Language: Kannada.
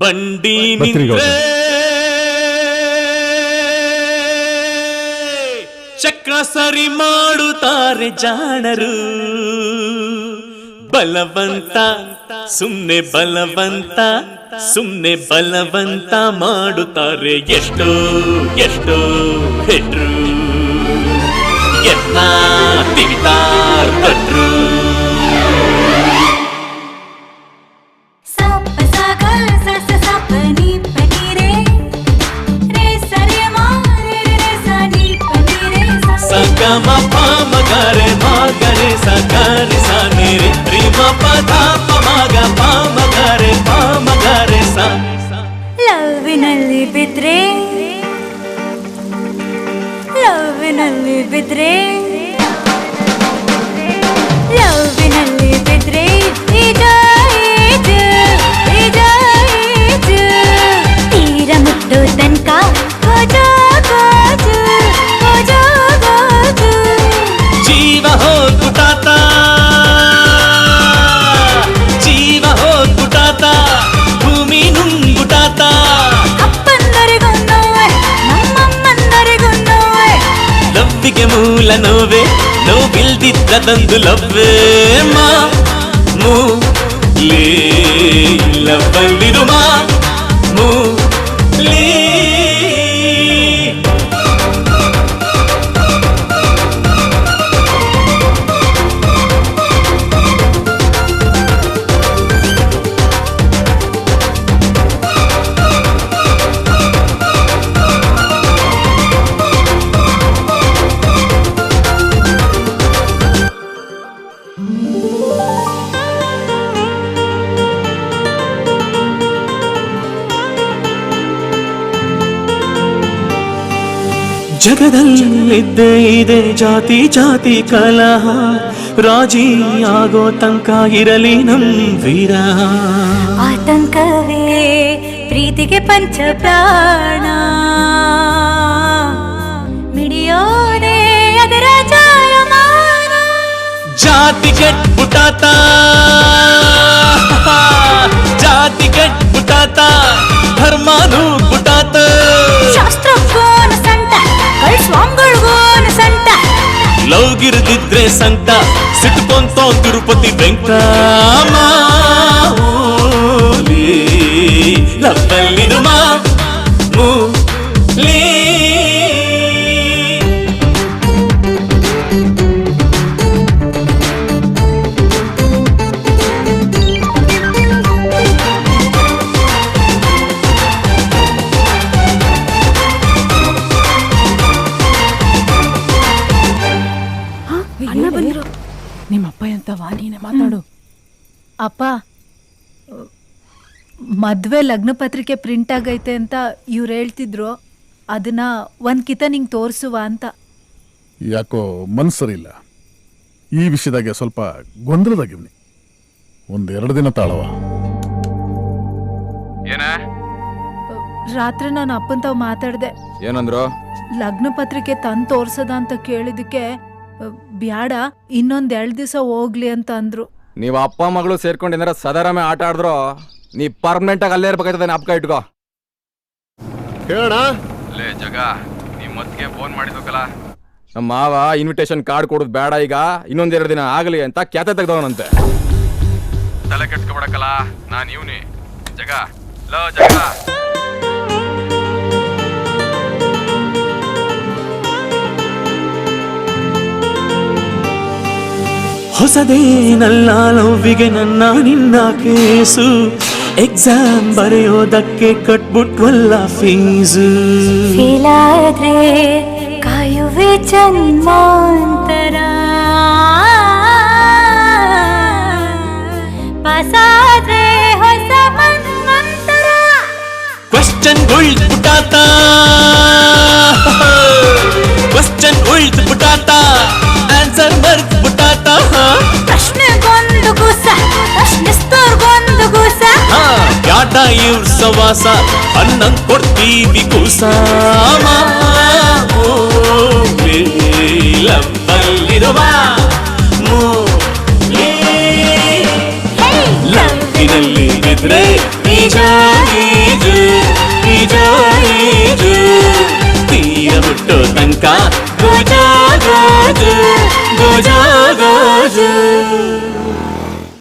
ಬಂಡಿ ನಿಂತ್ರೆ ಚಕ್ರ ಸರಿ ಮಾಡುತ್ತಾರೆ ಜಾಣರು. ಬಲವಂತ ಸುಮ್ನೆ ಬಲವಂತ ಸುಮ್ನೆ ಬಲವಂತ ಮಾಡುತ್ತಾರೆ ಎಷ್ಟೋ ಎಷ್ಟೋ ಹೆಟ್ರು ಎನ್ನ ತಿವಿತಾರ್ ಭಟ್ರು. ಸಗಮ ಪಾಮ ಗರೆ ಮಗರೆ ಸಗರೆ ಸ ಮೇರೆ ಪ್ರೇಮ ಪದ ಪಮಗ ಪಾಮ ಗರೆ ಸ. ಲವ್ವಿನಲ್ಲಿ ಬಿದ್ರೆ ಲವ್ವಿನಲ್ಲಿ ಬಿದ್ರೆ ಲವ್ವಿನಲ್ಲಿ ಬಿದ್ರೆ ತೀರ ಮುಟ್ಟು ತನಕ ಜೀವ ಹೋಗ್ಬಿಟ್ಟಾತ ಜೀವ ಹೋಗ್ಬಿಟ್ಟಾತ ಭೂಮಿ ನುಂಗ್ಬಿಟ್ಟಾತ. ಅಪ್ಪಂದರಿಗೂ ನೋವೆ ನಮ್ಮಮ್ಮಂದರಿಗೂ ನೋವೆ ಲವ್ವಿಗೆ ಮೂಲ ನೋವೆ ನೋವಿಲ್ದಿದ್ದದಂದು ಲವ್ವೇ ಮಾ ಮೂ ಲೇ ಲವ್ವಲ್ಲಿರು ಮಾ ಮೂ ಲೇ. ಜಗದಲ್ಲಿದ್ದೇ ಇದೆ ಜಾತಿ ಜಾತಿ ಕಲಹ, ರಾಜಿ ಆಗೋ ತನಕ ಇರಲಿ ನಮ್ ವಿರಹ. ಆತಂಕವೇ ಪ್ರೀತಿಗೆ ಪಂಚ ಪ್ರಾಣ, ಮಿಡಿಯೋದೆ ಅದರ ಜಾಯಮಾನ. ಜಾತಿ ಕೆಟ್ಬಿಟ್ಟಾತ ಜಾತಿ ಕೆಟ್ಬಿಟ್ಟಾತ ಧರ್ಮನೂ ಬಿಟ್ಟಾತ. ಶಾಸ್ತ್ರಕ್ಕೋನ ಸಂಟ ಸ್ವಾಮಿಗಳಿಗೋನ ಸಂಟ ಲವ್ಗಿರ್ದಿದ್ರೆ ಸಂಟ ಸಿಟ್ಕೊಂತ ತಿರುಪತಿ ವೆಂಕಟರಾಮ. ಲವ್ವಲ್ಲಿರು ಮಾ ಮೂ ಲೇ. ನಿಮ್ಮಪ್ಪ ಎಂತವಾ ನೀನೆ ಮಾತಾಡು. ಅಪ್ಪ, ಮದ್ವೆ ಲಗ್ನ ಪತ್ರಿಕೆ ಪ್ರಿಂಟ್ ಆಗೈತೆ ಅಂತ ಇವ್ರು ಹೇಳ್ತಿದ್ರು, ಅದನ್ನ ಒಂದ್ ಕಿತ ನಿಂಗೆ ತೋರ್ಸುವ ಅಂತ. ಯಾಕೋ ಮನ್ಸರಿಲ್ಲ ಈ ವಿಷಯದಾಗೆ, ಸ್ವಲ್ಪ ಗೊಂದಲದಾಗಿವ್ನಿ. 1-2 ದಿನ ತಾಳವ. ರಾತ್ರಿ ನಾನು ಅಪ್ಪನ್ ತಾವ್ ಮಾತಾಡ್ದೆ. ಏನಂದ್ರು? ಲಗ್ನ ಪತ್ರಿಕೆ ತಂದ್ ತೋರ್ಸದ ಅಂತ ಕೇಳಿದಕ್ಕೆ ಬ್ಯಾಡ, ಇನ್ನೊಂದ್ 2 ದಿವಸ ಹೋಗ್ಲಿ ಅಂತ ಅಂದ್ರು. ನೀವ್ ಅಪ್ಪ ಮಗಳು ಸೇರ್ಕೊಂಡು ಏನಾರ ಸದಾರಾಮೆ ಆಟ ಆಡಿದ್ರು ನೀ ಪರ್ಮನೆಂಟ್ ಆಗಿ ಅಲ್ಲೇ ಇರ್ಬೇಕಾಯ್ತದೆ. ನಾಪ್ಕ ಇಟ್ಕೋ. ಹೇಳೋಣ ಲೇ ಜಗ, ನೀವ್ ಮತ್ಗೆ ಫೋನ್ ಮಾಡಿದ್ಕಲ್ಲ, ನಮ್ಮ ಮಾವ ಇನ್ವಿಟೇಷನ್ ಕಾರ್ಡ್ ಕೊಡೋದು ಬೇಡ, ಈಗ ಇನ್ನೊಂದ್ 2 ದಿನ ಆಗಲಿ ಅಂತ ಕ್ಯಾತೆ ತೆಗ್ದವನಂತೆ. ತಲೆ ಕೆಡ್ಸ್ಕೊಬೇಡಕ್ಕಲ್ಲ, ನಾನ್ ಇವ್ನಿ ಜಗ. ಲೋ ಜಗ, ಹೊಸದೇನಲ್ಲ ಲವ್ವಿಗೆ ನನ್ನ ನಿನ್ನ ಕೇಸು, ಎಕ್ಸಾಮ್ ಬರೆಯೋದಕ್ಕೆ ಕಟ್ಬಿಟ್ವಲ್ಲ ಫೀಸು. ಫೇಲಾದ್ರೆ ಕಾಯುವೆ ಜನ್ಮಾಂತರ, ಪಾಸಾದ್ರೆ ಹೊಸ ಮನ್ವಂತರ. ಕ್ವಶ್ಚನ್ ಉಳ್ದ್ಬಿಟ್ಟಾತ ಕ್ವಶ್ಚನ್ ಉಳ್ದ್ಬಿಟ್ಟಾತ ಆನ್ಸರ್ ಮರ್ತ್ಬಿಟ್ಟಾತ. ಪ್ರಶ್ನೆಗೊಂದು ಗುಸ ಪ್ರಶ್ನಿಸ್ತೋರ್ಗೊಂದು ಗುಸ, ಯಾಟ ಇವ್ರ ಸವಾಸ ಅನ್ನಂಗ್ ಕೊಡ್ತೀವಿ ಕೂಸ. ಲವ್ವಲ್ಲಿರುವ ಲವ್ವಿನಲ್ಲಿ ಬಿದ್ರೆ ನಿಜ उनका गुजर